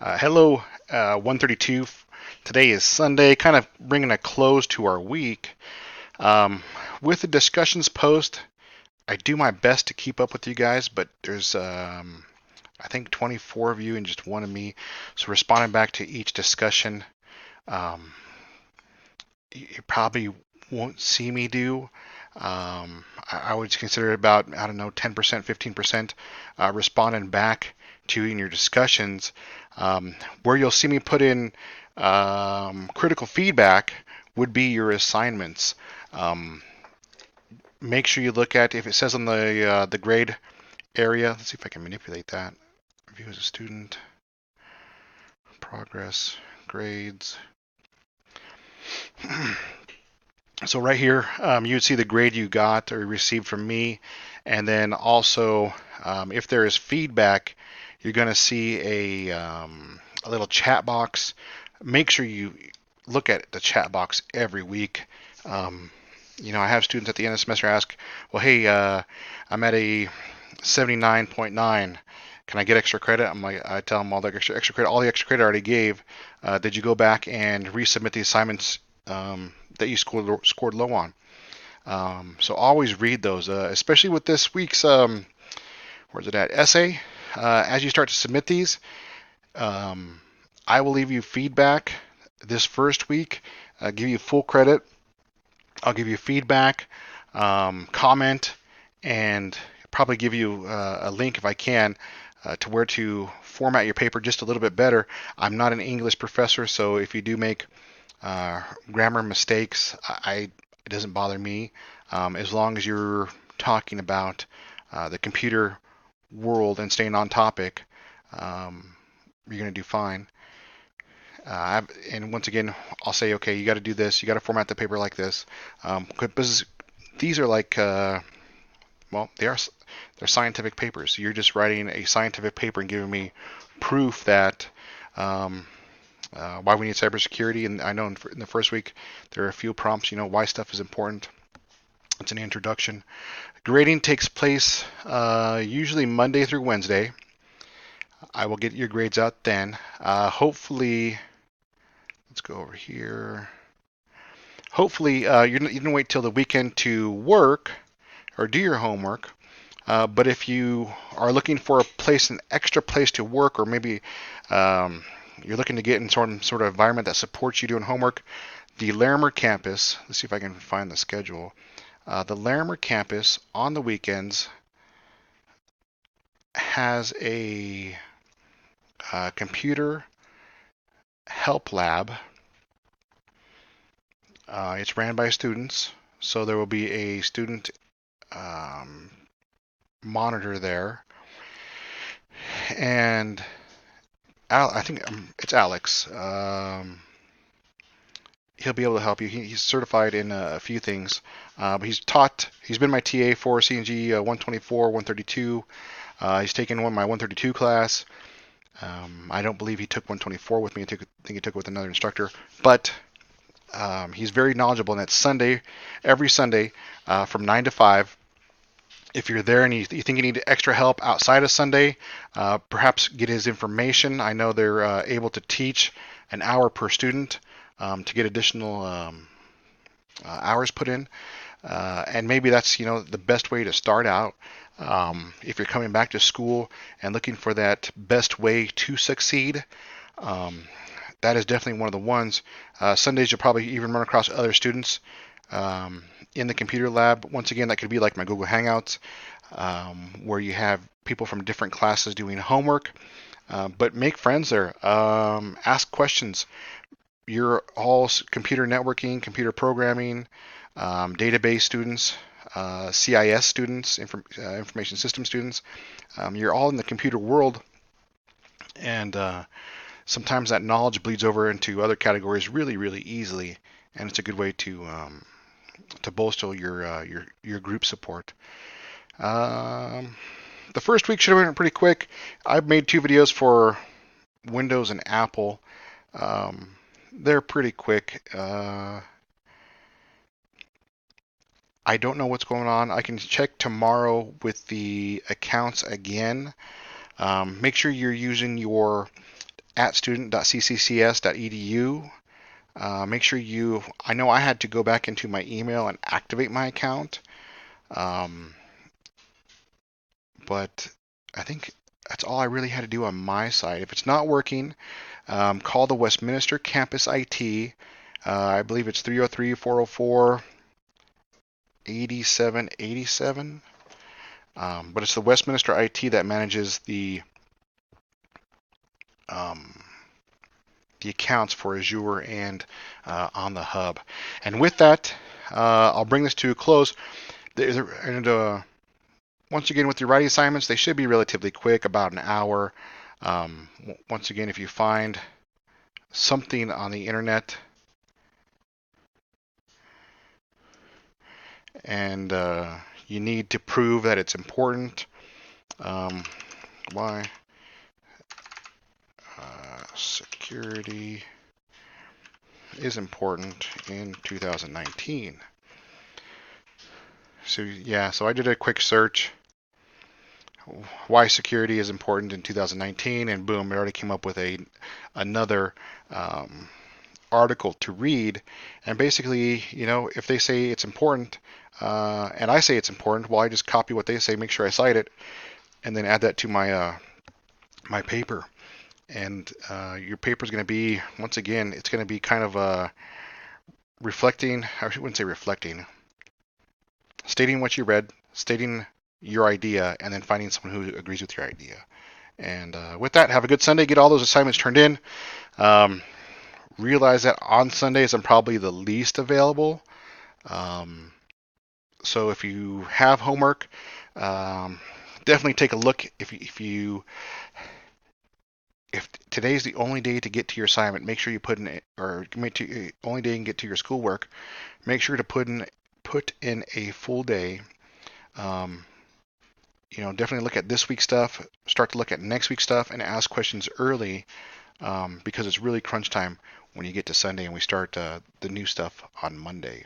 Hello, 132. Today is Sunday, kind of bringing a close to our week. Um, with the discussions post, I do my best to keep up with you guys, but there's, I think, 24 of you and just one of me. So responding back to each discussion, um, you probably won't see me do. I would consider it about, I don't know, 10%, 15% responding back to you in your discussions. Um, where you'll see me put in critical feedback would be your assignments. Um, Make sure you look at if it says on the grade area. Let's see if I can manipulate that. View as a student, progress, grades. So right here, you would see the grade you got or received from me, and then also if there is feedback, you're going to see a little chat box. Make sure you look at the chat box every week. Um, I have students at the end of the semester ask, "Well, hey, I'm at a 79.9. Can I get extra credit?" I tell them all the extra credit, all the extra credit I already gave. Did you go back and resubmit the assignments that you scored low on? So always read those, especially with this week's where's it at essay. As you start to submit these, um, I will leave you feedback this first week. Give you full credit. I'll give you feedback, comment, and probably give you a link if I can to where to format your paper just a little bit better. I'm not an English professor, so if you do make uh, grammar mistakes, it doesn't bother me as long as you're talking about the computer world and staying on topic. Um, you're going to do fine. And once again, I'll say, okay, you got to do this. You got to format the paper like this. Because these are like, well, they're scientific papers. You're just writing a scientific paper and giving me proof that um, why we need cybersecurity. And I know in the first week there are a few prompts, why stuff is important. It's an introduction. Grading takes place usually Monday through Wednesday. I will get your grades out then. Hopefully, let's go over here. Hopefully, you didn't wait till the weekend to work or do your homework. But if you are looking for an extra place to work, or maybe you're looking to get in some sort of environment that supports you doing homework, the Larimer campus, let's see if I can find the schedule. The Larimer campus on the weekends has a computer help lab. It's ran by students, so there will be a student um, monitor there. And I think it's Alex. He'll be able to help you. He's certified in a few things. But he's been my TA for CNG 124, 132. He's taken my 132 class. I don't believe he took 124 with me. I think he took it with another instructor. But he's very knowledgeable, and it's Sunday, every Sunday from 9 to 5. If you're there and you think you need extra help outside of Sunday, perhaps get his information. I know they're able to teach an hour per student to get additional hours put in. And maybe that's the best way to start out. If you're coming back to school and looking for that best way to succeed, um, that is definitely one of the ones. Sundays you'll probably even run across other students um, in the computer lab. Once again, that could be like my Google Hangouts, where you have people from different classes doing homework. But make friends there. Ask questions. You're all computer networking, computer programming, database students, CIS students, information system students. You're all in the computer world, and sometimes that knowledge bleeds over into other categories really, really easily, and it's a good way to bolster your group support. Um, the first week should have been pretty quick. I've made two videos for Windows and Apple. Um, they're pretty quick. I don't know what's going on. I can check tomorrow with the accounts again. Make sure you're using your at student.cccs.edu. Make sure I know I had to go back into my email and activate my account, um, but I think that's all I really had to do on my side. If it's not working, call the Westminster Campus IT. I believe it's 303-404 8787. But it's the Westminster IT that manages um, the accounts for Azure and on the hub. And with that, I'll bring this to a close. And once again, with your writing assignments, they should be relatively quick, about an hour. Once again, if you find something on the internet and you need to prove that it's important, why security is important in 2019. So yeah, so I did a quick search, why security is important in 2019, and boom, it already came up with another article to read. And basically, if they say it's important, and I say it's important, well, I just copy what they say, make sure I cite it, and then add that to my paper. And your paper is going to be, once again, it's going to be kind of reflecting. I wouldn't say reflecting. Stating what you read, stating your idea, and then finding someone who agrees with your idea. And with that, have a good Sunday. Get all those assignments turned in. Um, Realize that on Sundays I'm probably the least available. Um, so if you have homework, definitely take a look. If today's the only day to get to your assignment, make sure you put in, or only day you can get to your schoolwork. Make sure to put in a full day. Um, definitely look at this week's stuff. Start to look at next week's stuff and ask questions early, because it's really crunch time when you get to Sunday and we start the new stuff on Monday.